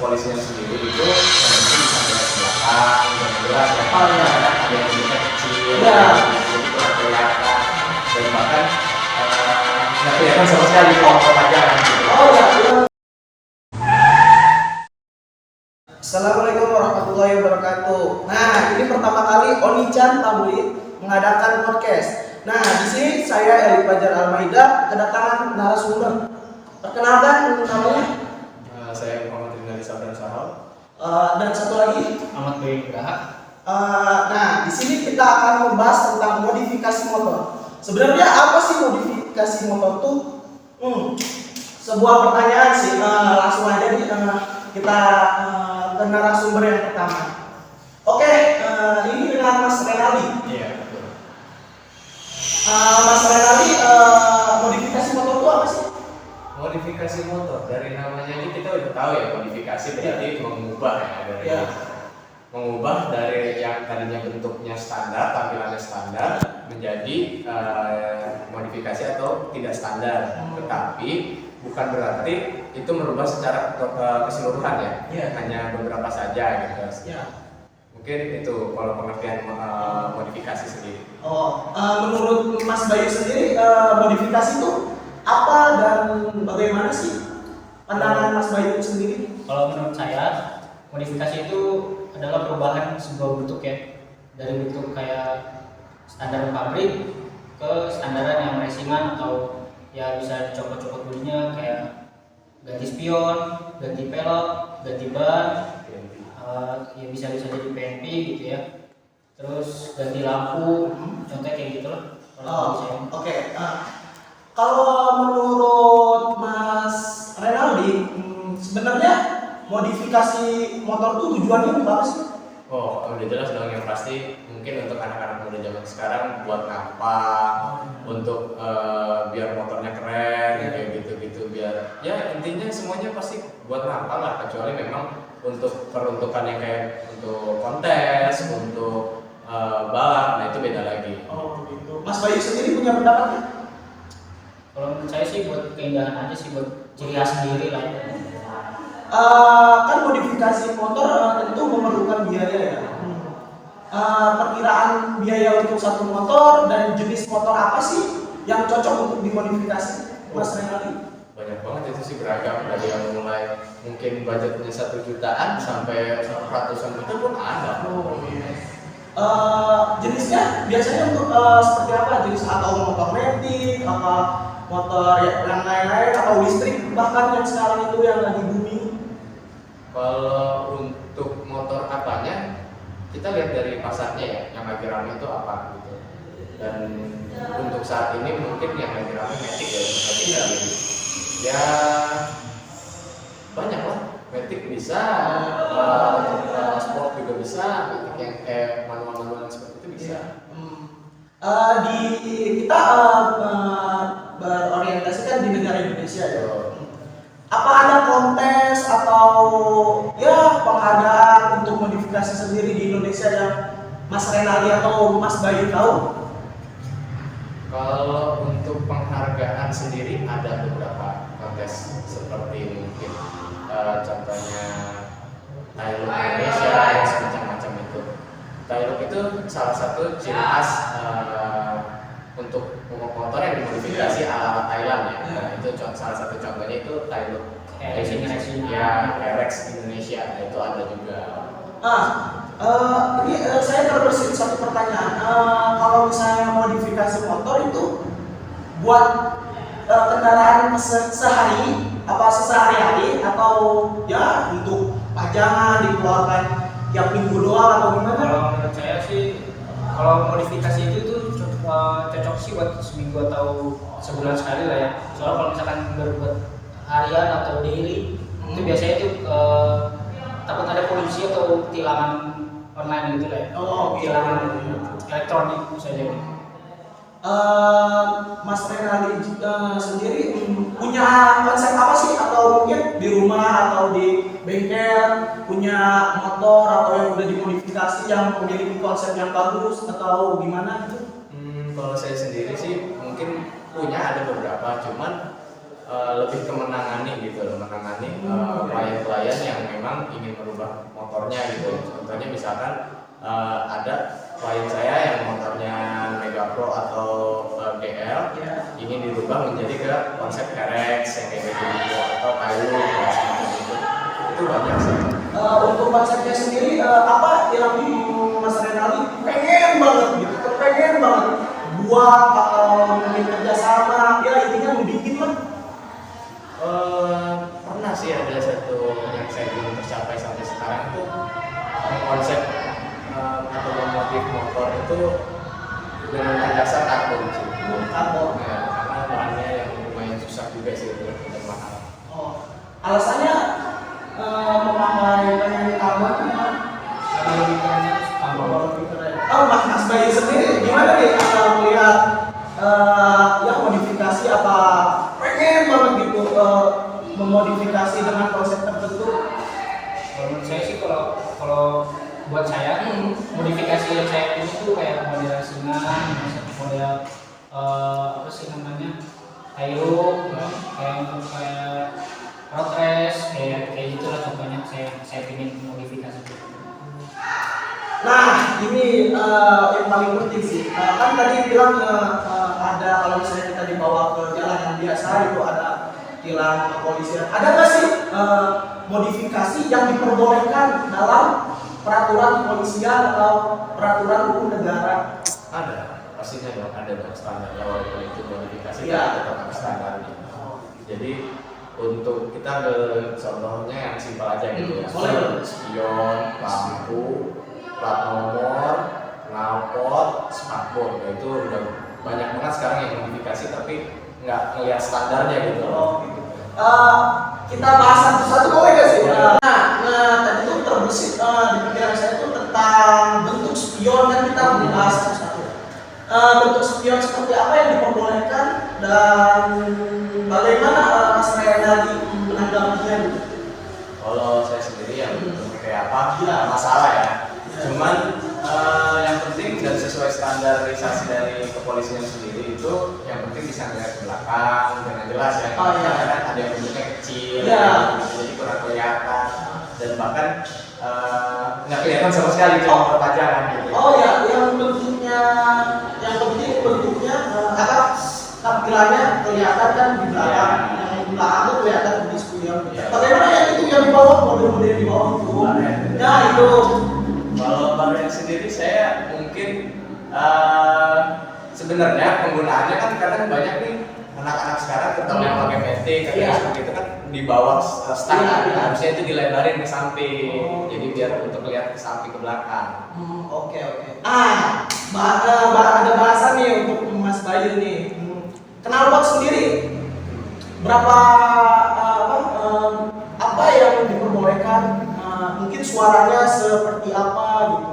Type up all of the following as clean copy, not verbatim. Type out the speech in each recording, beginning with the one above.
polisinya sendiri itu mungkin bisa melihat ke belakang dan jelas ya. Oh iya, ada yang lebih kecil, jadi kurang kelihatan dan bahkan nggak kelihatan sama sekali kalau pajangan gitu. Oh iya. Assalamualaikum warahmatullahi wabarakatuh. Nah, ini pertama kali Onichan Tabuli mengadakan podcast. Nah, di sini saya Erik Fajar Almaida kedatangan narasumber. Perkenalkan namanya. Saya Muhammad Rinaldi Sabran Sahal. Dan satu lagi Ahmad Bayu Graha. Nah, di sini kita akan membahas tentang modifikasi motor. Sebenarnya apa sih modifikasi motor tuh? Sebuah pertanyaan sih. Langsung aja nih kita ke narasumber yang pertama. Oke, ini dengan Mas Renaldi. Iya, betul. Mas Renaldi, modifikasi motor itu apa sih? Modifikasi motor dari namanya ini kita udah tahu ya, modifikasi berarti mengubah ya dari mengubah dari yang tadinya bentuknya standar, tampilannya standar menjadi modifikasi atau tidak standar. Tetapi bukan berarti itu merubah secara keseluruhan ya, hanya beberapa saja gitu. Mungkin itu kalau pengertian modifikasi sendiri. Menurut Mas Bayu sendiri, modifikasi itu apa dan bagaimana sih pandangan Mas Bayu sendiri? Kalau menurut saya, modifikasi itu adalah perubahan sebuah bentuk ya, dari bentuk kayak standar pabrik ke standaran yang racingan atau ya bisa copot-copot bodinya kayak ganti spion, ganti pelek, ganti ban, ya bisa jadi PNP gitu ya. Terus ganti lampu, contohnya kayak gitu lah. Oke. Kalau menurut Mas Renaldi, sebenarnya modifikasi motor itu tujuannya apa sih? Oh, udah jelas dong, yang pasti mungkin untuk anak-anak muda zaman sekarang buat nampang, untuk biar motornya keren, kayak gitu-gitu, biar ya intinya semuanya pasti buat nampang lah, kecuali memang untuk peruntukannya kayak untuk kontes, untuk balap, nah itu beda lagi. Oh gitu. Mas Bayu sendiri punya pendapatnya? Kalau menurut saya sih buat keindahan aja sih, buat ciri khas sendiri lah. Kan modifikasi motor tentu memerlukan biaya ya. Perkiraan biaya untuk satu motor dan jenis motor apa sih yang cocok untuk dimodifikasi, Mas Renaldi? Banyak banget itu sih, beragam, dari yang mulai mungkin budgetnya 1 jutaan sampai ratusan juta pun ada. Jenisnya biasanya untuk seperti apa? Jenis atau motor metik, apa motor yang lain-lain, atau listrik bahkan yang sekarang itu yang lagi booming? Kalau untuk motor apanya, kita lihat dari pasarnya ya, yang lagi rame itu apa gitu. Dan untuk saat ini mungkin yang lagi rame Matic ya, ya banyak lah. Matic bisa, sport juga bisa, Matic yang manual-manual seperti itu bisa. Kita berorientasi kan di negara Indonesia ya. Apa ada kontes atau ya penghargaan untuk modifikasi sendiri di Indonesia yang Mas Renaldi atau Mas Bayu tahu? Kalau untuk penghargaan sendiri ada beberapa kontes, seperti mungkin contohnya Tailuk Indonesia yang semacam-macam itu. Tailuk itu salah satu ciri khas untuk motor yang dimodifikasi ala Thailand ya. Nah, itu salah satu contohnya itu Tailuk RX Indonesia. Nah, itu ada juga. Ini saya terbersit satu pertanyaan. Kalau misalnya modifikasi motor itu buat kendaraan sehari-hari atau ya untuk pajangan dikeluarkan tiap minggu doang atau gimana? Kalau menurut saya sih, kalau modifikasi itu tuh cocok sih buat seminggu atau sebulan sekali lah ya. Soalnya kalau misalkan berbuat harian atau daily, itu biasanya tuh takut ada polisi atau tilangan online gitu lah ya. Tilangan elektronik misalnya. Mas Renaldi sendiri punya konsep apa sih, atau mungkin di rumah atau di bengkel punya motor atau yang udah dimodifikasi yang memiliki konsep yang bagus atau gimana gitu? Kalau saya sendiri sih mungkin punya ada beberapa, cuman lebih ke menangani gitu loh, menangani klien-klien yang memang ingin merubah motornya gitu. Contohnya misalkan ada klien saya yang motornya Mega Pro atau GL ingin dirubah menjadi ke konsep RX yang kayak gitu atau kayu semacam itu banyak sih. Untuk konsepnya sendiri apa yang Mas Renaldi pengen banget gitu, pengen banget buat atau mungkin kerjasama, ya intinya membikin lah. Pernah sih ada satu yang saya belum tercapai sampai sekarang itu konsep atau motif motor itu dengan dasar karbon sih. Karbon. Nah, karena bahannya yang lumayan susah juga sih itu dan mahal. Oh, alasannya memakai penyanyi karbon gimana? Karena lebih keren tambah. Oh, Mas Bayu sendiri gimana nih melihat ya modifikasi apa pengen banget gitu memodifikasi dengan konsep tertentu? Kalau menurut saya sih kalau buat saya modifikasi yang saya pilih itu kayak model singan, model apa sih namanya Aero, kayak road race, kayak gitulah contohnya saya ingin modifikasi. Nah, ini yang paling penting sih. Kan tadi bilang ada kalau misalnya kita dibawa ke jalan yang biasa itu ada tilang kepolisian. Ada nggak sih modifikasi yang diperbolehkan dalam peraturan kepolisian atau peraturan hukum negara? Ada, pastinya dong, ada dong standarnya walaupun itu modifikasi Ya. tetap ada standarnya. Jadi untuk kita ke contohnya yang simpel aja gitu ya, boleh. spion, lampu, plat nomor, knalpot, spakbor, itu udah banyak banget sekarang yang modifikasi tapi nggak ngelihat standarnya gitu loh. Gitu. Kita bahas satu-satu boleh nggak sih? Nah, tadi tuh terbesit di pikiran saya tuh tentang bentuk spion kan kita bahas satu-satu. Bentuk spion seperti apa yang diperbolehkan dan bagaimana Mas Renaldi menanggapinya gitu? Kalau saya sendiri yang kayak apa, Iya. nggak masalah ya. Cuman yang penting dan sesuai standarisasi dari kepolisian sendiri itu yang penting bisa ngeliat ke belakang dengan jelas ya. Oh, iya. Karena kan ada yang bentuknya kecil, Iya. jadi kurang kelihatan dan bahkan nggak kelihatan sama sekali cuma perpanjangan gitu. Oh ya, yang bentuknya, yang penting bentuknya apa? Tampilannya kelihatan kan di belakang, yang di belakang itu kelihatan di spion. Iya. Bagaimana yang itu yang di bawah, model-model di bawah itu? Nah itu. Kalau varian sendiri saya mungkin sebenarnya penggunaannya kan kadang banyak nih anak-anak sekarang terutama yang pakai metik Iya. seperti itu kan di bawah standar, Iya. harusnya itu dilebarin ke samping, jadi biar untuk lihat ke samping ke belakang. Oke. Ada bahasan nih untuk Mas Bayu nih. Knalpot sendiri berapa apa yang diperbolehkan? Mungkin suaranya seperti apa gitu?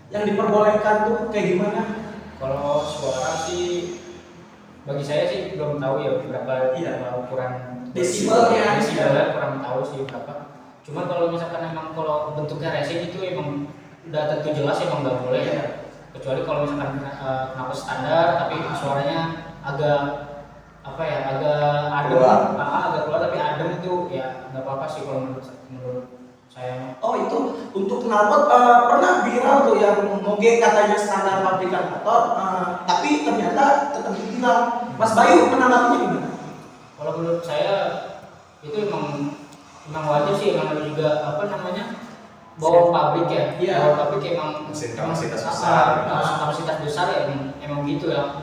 Yang diperbolehkan tuh kayak gimana? Kalau suara sih bagi saya sih belum tahu ya berapa Iya. ukuran Desibelnya. desibelnya kurang tahu sih berapa. Cuma kalau misalkan emang kalau bentuknya racing itu emang udah tentu jelas emang nggak boleh ya. Iya. Kecuali kalau misalkan kenapa standar tapi suaranya agak apa ya agak adem, Keluar. agak keluar tapi adem itu ya nggak apa-apa sih kalau menurut saya. Oh itu untuk knalpot pernah viral tuh yang moge katanya standar pabrikan motor, tapi ternyata tetap ditilang. Mas Bayu menanggapinya gimana? Kalau menurut saya itu emang wajar sih, emang juga apa namanya bawa pabrik ya, Iya. bawa pabrik emang Mesin kapasitas emang besar. kapasitas besar ya emang gitu ya.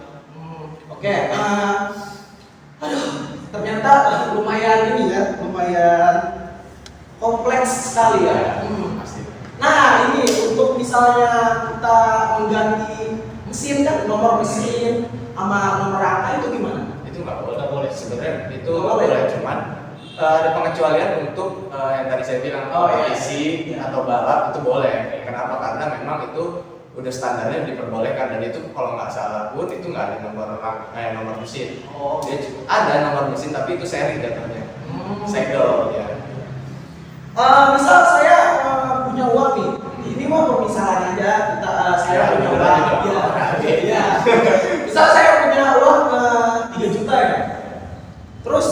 Oke, aduh, ternyata lumayan ini ya, lumayan kompleks sekali ya. Pasti. Nah ini untuk misalnya kita mengganti mesin kan, nomor mesin sama nomor rangka itu gimana? Itu nggak boleh. Nggak boleh. Sebenarnya itu Nggak nggak boleh. boleh, cuman ada pengecualian untuk yang tadi saya bilang Oh, iya. kompetisi atau balap itu boleh. Kenapa? Karena memang itu udah standarnya diperbolehkan dan itu kalau nggak salah pun itu nggak ada nomor mesin. Oh, Dia ada nomor mesin tapi itu seri datanya. Segel ya. Misal saya punya uang nih, ini mah pemisahan aja kita saya Ya, punya betul, uang, betul. ya. Misal saya punya uang 3 juta ya, terus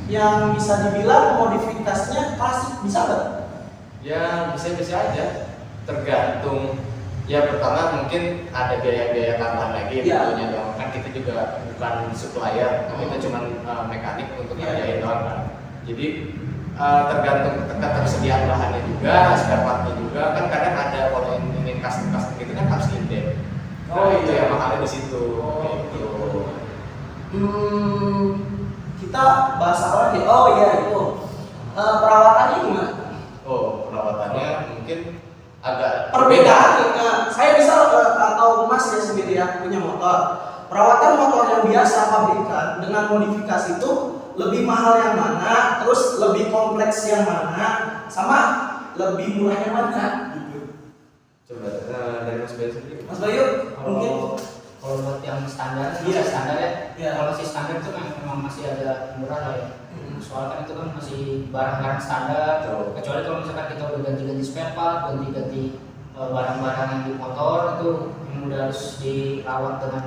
yang bisa dibilang modifikasinya klasik, bisa nggak? Ya bisa-bisa aja, tergantung. Ya pertama mungkin ada biaya-biaya tambahan lagi Iya. tentunya dong. Kan kita juga bukan supplier, kita cuma mekanik untuk Iya. ngerjain doang kan. Jadi tergantung ketersediaan bahannya juga, spare partnya juga. Kan kadang ada kalau ingin custom gitu kan harus indep. Oh, Itu iya. yang mahalnya di situ. Oh, Gitu. Kita bahas apa lagi? Oh iya itu perawatannya gimana? Oh, perawatannya mungkin agak Perbedaan saya misal atau Mas ya sendiri ya punya motor. Perawatan motor yang biasa pabrikan dengan modifikasi itu lebih mahal yang mana, terus lebih kompleks yang mana, sama lebih murah yang mana? Gitu. Coba dari Mas Bayu sendiri. Mas Bayu mungkin Kalau buat yang standar, Iya. masih standar ya. Iya. Kalau masih standar itu memang masih ada murah lah ya. Soalnya kan itu kan masih barang-barang standar. Betul. Kecuali kalau misalkan kita udah ganti-ganti spare part, ganti-ganti barang-barang yang di motor itu yang udah harus dirawat dengan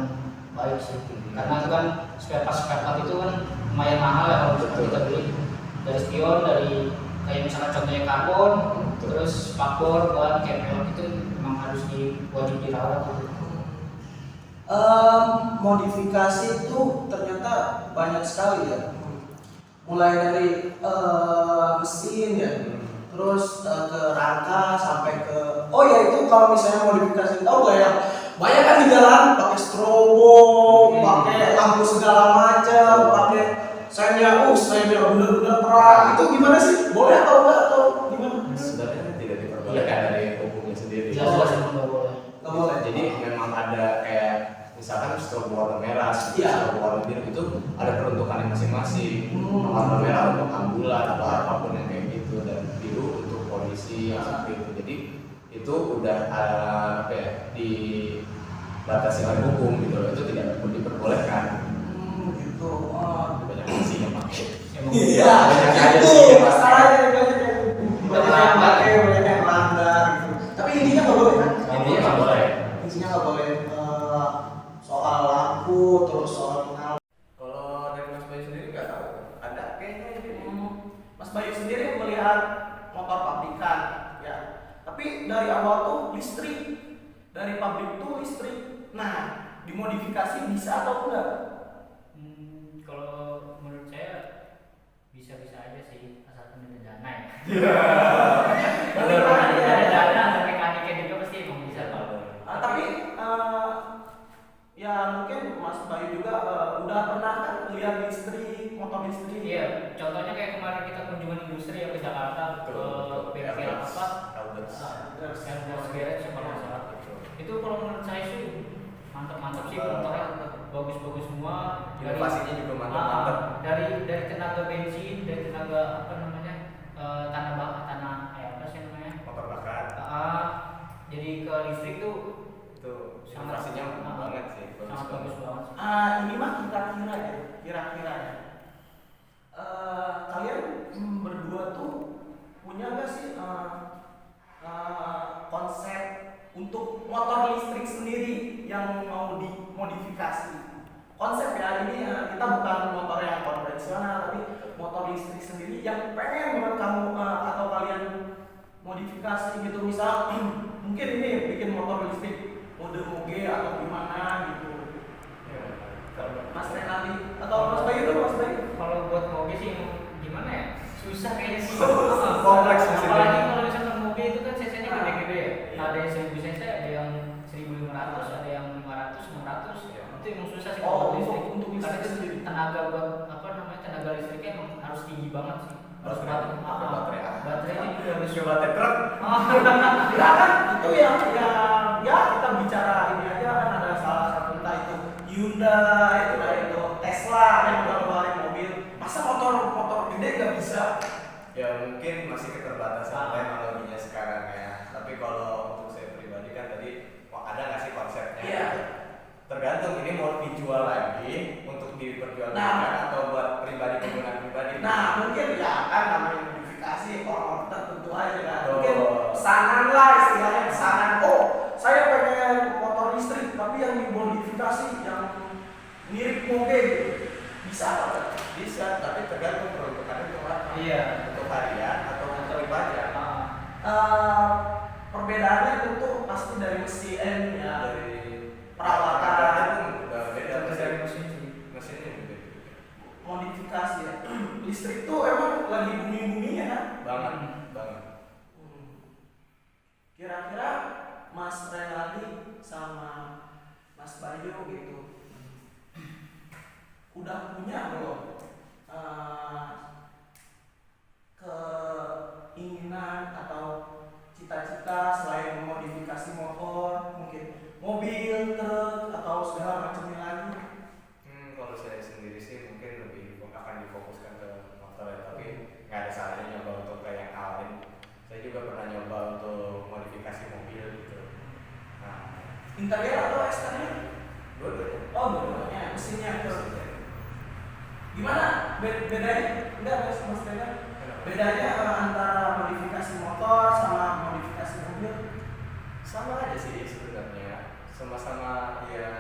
baik sih. Karena itu kan spare part itu kan lumayan mahal ya kalau misalkan Betul. kita beli dari spion, dari kayak misalnya contohnya karbon, Betul. terus bakbor, ban, kayak pelek itu memang harus wajib dirawat gitu. Modifikasi itu ternyata banyak sekali ya. Mulai dari mesin ya, terus ke rangka sampai ke ya itu kalau misalnya modifikasi tahu nggak ya, banyak kan di jalan pakai strobo, pakai lampu segala macam, pakai saya bener-bener terang. Itu gimana sih? Boleh atau enggak atau gimana? Sebenarnya tidak diperbolehkan dari hukumnya sendiri. Jelas-jelas emang nggak boleh. Nggak boleh. Jadi memang ada kayak misalkan strobo warna merah, Iya. strobo warna biru itu ada peruntukannya masing-masing. Warna merah untuk ambulan atau apapun yang kayak gitu, dan biru untuk polisi yang seperti itu. Jadi itu udah apa ya, dibatasi oleh hukum gitu loh. Itu tidak diperbolehkan. Gitu. Banyak sih yang pakai. Emang Iya, Banyak aja itu sih yang masalahnya banyak yang pakai, banyak yang melanggar gitu. Tapi intinya nggak boleh kan? Intinya nggak boleh. Intinya nggak boleh soal lampu, terus soal pengawas. Kalau dari Mas Bayu sendiri nggak tahu, ada kayaknya ini. Mas Bayu sendiri melihat motor pabrikan, ya. Tapi dari awal tuh listrik, dari pabrik tuh listrik. Nah, dimodifikasi bisa atau enggak? Kalau menurut saya bisa-bisa aja sih, asalkan ada dana ya. Berarti Kalau kan, ada ya. dana, ada mekaniknya juga pasti emang bisa pak. Tapi ya mungkin Mas Bayu juga udah pernah kan lihat listrik, motor listrik. Iya, contohnya kayak kemarin kita kunjungan industri ya ke Jakarta, ke bengkel apa? Terus garage kalau nggak salah. Itu kalau menurut saya sih mantap-mantap sih, motornya bagus-bagus semua. Inovasinya juga mantap-mantap. Dari tenaga bensin, dari tenaga apa namanya, tanah apa sih namanya, Motor bakar jadi ke listrik tuh itu inovasinya mantap banget sih. sangat bagus banget. Ini mah kira-kira ya. Kalian berdua tuh punya nggak sih konsep untuk motor listrik sendiri yang mau dimodifikasi? Konsep ya, ini kita bukan motor yang konvensional, tapi motor listrik sendiri yang pengen banget kamu atau kalian modifikasi gitu. Misal mungkin ini bikin motor listrik mode moge atau gimana gitu. Mas Renaldi atau Mas Bayu dulu, Mas Bayu. Kalau buat moge sih gimana ya? Susah kayaknya sih. Kompleks mesinnya. Apalagi kalau misalkan moge itu kan cc-nya gede-gede ya. Nah, ada yang 1000 cc, ada yang 1500, ada yang 500, 600. Itu emang susah sih kalau buat listrik. Untuk listrik Karena sendiri. tenaga buat apa namanya, tenaga listriknya emang harus tinggi banget sih. Harus Baterai. baterainya juga harus Coba truk. Ya kan itu yang ya kita bicara ini aja kan, ada salah satu entah itu Hyundai itu Tesla yang udah ngeluarin mobil. Masa motor gede nggak bisa? Ya mungkin masih keterbatasan teknologinya sekarang ya. Tapi kalau untuk saya pribadi kan tadi ada nggak sih konsepnya? Iya. Tergantung ini mau dijual lagi untuk diperjualbelikan atau buat pribadi, penggunaan pribadi. Nah mungkin ya kan namanya modifikasi orang tertentu aja kan. Betul. Mungkin pesanan lah istilahnya, pesanan. Oh saya pengen motor listrik tapi yang dimodifikasi yang mirip moge gitu. Bisa apa? Bisa, tapi tergantung Iya. Untuk harian atau untuk pajak? Perbedaannya tentu pasti dari mesin ya, Dari perawatan, udah beda Dari mesin. mesin sih. Mesinnya beda. modifikasi ya. Listrik tuh emang lagi booming-boomingnya kan. Banget, banget. Kira-kira Mas Renaldi sama Mas Bayu gitu udah punya belum keinginan atau cita-cita selain modifikasi motor, mungkin mobil, truk atau segala macamnya lagi? Kalau saya sendiri sih mungkin lebih akan difokuskan ke motor ya, tapi nggak ada salahnya nyoba untuk kayak yang lain. Saya juga pernah nyoba untuk modifikasi mobil gitu. Nah, Interior atau eksterior? dua-duanya. Oh, dua-duanya, mesinnya tuh. Gimana bedanya? Enggak, Mas Renal. Bedanya antara modifikasi motor sama modifikasi mobil? Sama aja sih sebenarnya, sama-sama ya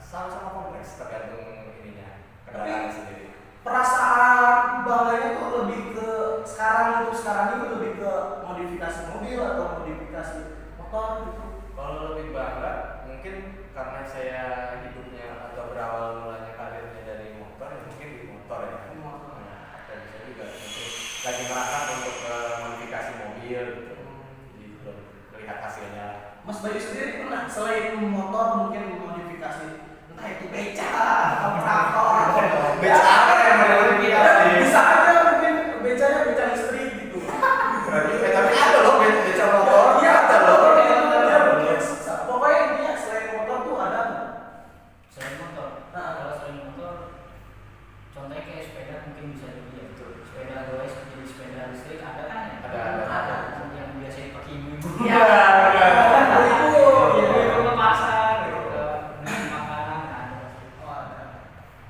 sama-sama kompleks tergantung ininya kendaraan sendiri. Perasaan bangganya tuh lebih ke sekarang ini lebih ke modifikasi mobil atau modifikasi motor gitu? Kalau lebih bangga mungkin karena saya hidupnya atau berawal mulanya karirnya dari motor ya mungkin di motor ya. Di motor. Nah, atau bisa juga mungkin lagi merangkak untuk modifikasi mobil gitu. Jadi belum melihat hasilnya. Mas Bayu sendiri pernah selain motor mungkin modifikasi entah itu beca atau traktor atau Beca apa yang modifikasi? bisa aja mungkin becanya beca listrik gitu. Tapi ada loh beca motor. Iya, Ada loh. Pokoknya intinya selain motor tuh ada. Selain motor, Nah. kalau selain motor, contohnya kayak sepeda mungkin bisa jadi ya. Sepeda goes jadi sepeda listrik ada kan ya? Ada. Yang biasa dipakai ibu-ibu. Iya. Ibu-ibu ke pasar, gitu. Beli makanan ada. Oh, ada.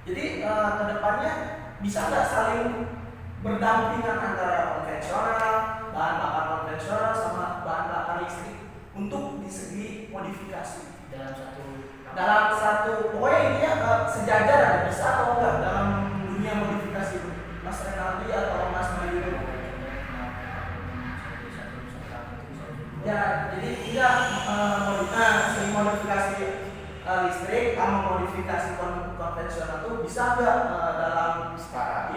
Jadi kedepannya bisa nggak saling berdampingan antara konvensional, bahan bakar konvensional sama bahan bakar listrik untuk di segi modifikasi Dalam satu dalam satu pokoknya intinya sejajar ada bisa atau enggak dalam dunia modifikasi Mas Renaldi atau Mas Bayu? Ya, jadi tidak si modifikasi listrik sama modifikasi konvensional itu bisa nggak dalam setara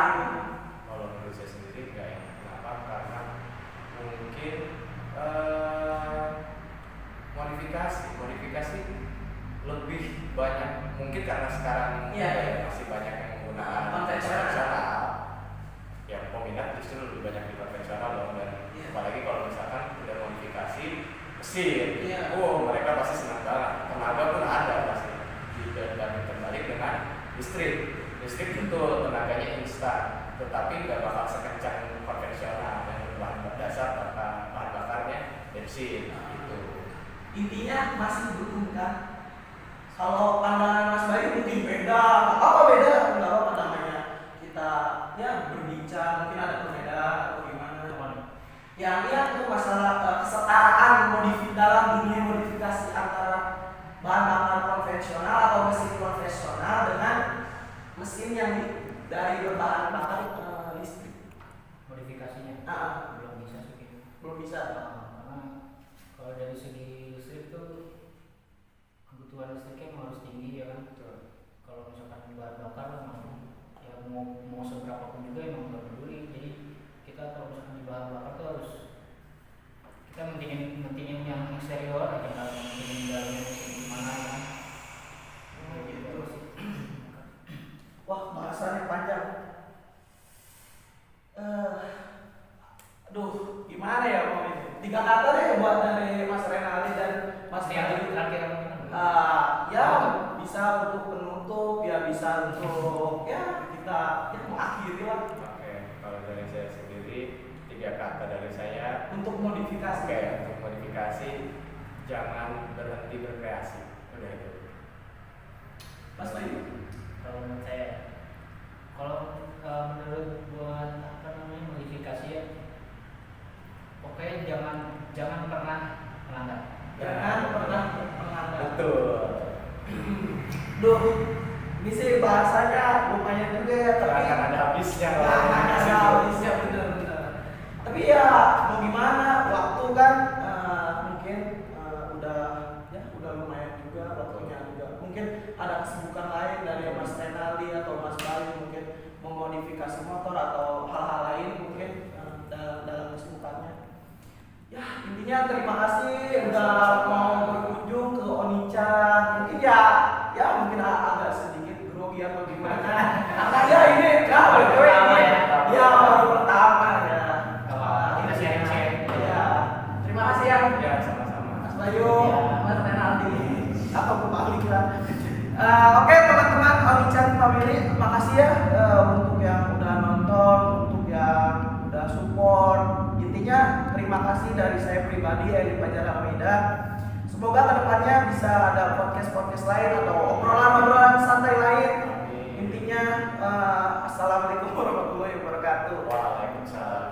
gitu? Kalau menurut saya sendiri enggak ya. Kenapa? Karena mungkin modifikasi lebih banyak mungkin karena sekarang Iya. masih banyak yang menggunakan Konvensional. Ya peminat justru lebih banyak di konvensional dong dan Iya. apalagi kalau misalkan udah modifikasi mesin, Iya. mereka pasti senang banget. Tenaga pun ada pasti. Dan terbalik dengan listrik betul tenaganya instan, tetapi nggak bakal sekencang konvensional yang berbahan dasar bahan bakarnya bensin gitu. Intinya masih dukung kan? Kalau pandangan Mas Bayu mungkin beda, apa beda? Enggak apa namanya kita ya berbincang, mungkin ada perbedaan atau gimana? Yang lihat tuh masalah kesetaraan dalam dunia modifikasi antara bahan bakar konvensional atau mesin konvensional dengan mesin yang dari berbahan bakar listrik. modifikasinya belum bisa sih. Belum bisa. Karena kalau dari segi listrik tuh kebutuhan listriknya emang harus tinggi ya kan. Kalau misalkan bahan bakar emang ya mau seberapa pun juga emang nggak peduli. Jadi kita kalau misalkan di bahan bakar tuh harus kita mentingin yang eksterior aja, nggak mentingin dalamnya gimana ya. Gitu sih. Wah, bahasannya panjang. Aduh, gimana ya Om? 3 kata deh buat dari Mas Renaldi dan Mas Bayu. Terakhir Ya bisa untuk penutup, ya bisa untuk ya kita ya mengakhiri lah Oke, kalau dari saya sendiri 3 kata dari saya. untuk modifikasi. Oke, untuk modifikasi jangan berhenti berkreasi. Udah itu. Mas Bayu. kalau menurut saya, kalau menurut buat apa namanya modifikasi ya, pokoknya jangan pernah melanggar. Jangan pernah melanggar. Betul. Duh, Ini sih bahasanya lumayan juga ya, tapi Akan ada habisnya kalau nah, komunikasi ada itu. habisnya bener-bener. Tapi ya mau gimana, waktu kan mungkin udah lumayan juga waktunya juga. Mungkin ada kesibukan lain dari Mas Renaldi atau Mas Bayu, mungkin memodifikasi motor atau hal-hal lain mungkin dalam kesibukannya. Ya intinya terima kasih udah mau berkunjung ke Onichan. Mungkin ya mungkin agak sedikit grogi atau gimana. Karena ya ini Baru pertama ya. Ya baru pertama ya. Kita sharing-sharing. Ya. Terima kasih ya. Ya, sama-sama. Mas Bayu, Ya. Mas Renaldi, atau kembali lah. Oke teman-teman Onichan Family, makasih ya untuk yang udah nonton, untuk yang udah support. Intinya terima kasih dari saya pribadi Eri Fajar Almeida. Semoga kedepannya bisa ada podcast lain atau obrolan santai lain. Intinya assalamualaikum warahmatullahi wabarakatuh. Waalaikumsalam.